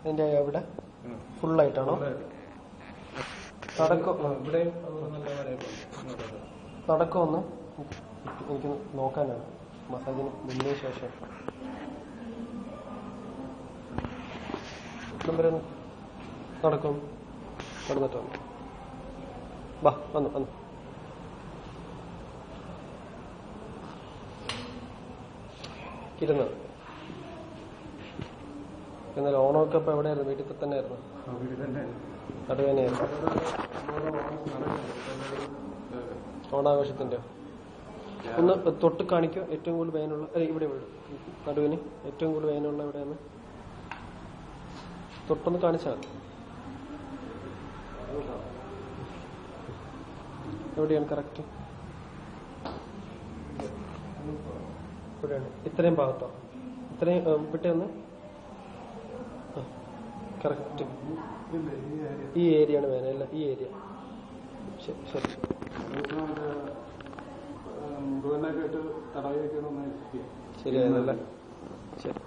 അതിന്റെ എവിടെ ഫുള്ളായിട്ടാണോ? നടക്കൊന്ന് എനിക്ക് നോക്കാനാണ് മസാജിന് മുന്നേ ശേഷം. നടക്കും നടന്നിട്ട് വന്നു. വാ വന്നു വന്നു. ഇരുന്നത് എന്നാൽ ഓണമൊക്കെ ഇപ്പൊ എവിടെയായിരുന്നു? വീട്ടിൽ തന്നെ ആയിരുന്നു? നടുവേനയായിരുന്നു. ഓണാഘോഷത്തിന്റെ ഒന്ന് തൊട്ട് കാണിക്കോ? ഏറ്റവും കൂടുതൽ വേനുള്ള ഇവിടെ നടുവിന് ഏറ്റവും കൂടുതൽ വേനുള്ള എവിടെയാണ്? തൊട്ടൊന്ന് കാണിച്ചാൽ എവിടെയാണ് കറക്റ്റ്? ഇവിടെയാണ്. ഇത്രയും ഭാഗത്തോ? ഇത്രയും വിട്ടേ ഒന്ന്. കറക്റ്റ് ഈ ഏരിയയാണ് വേന അല്ല? ഈ ഏരിയ. ശരി ശരി ശരിയായതല്ലേ? ശരി.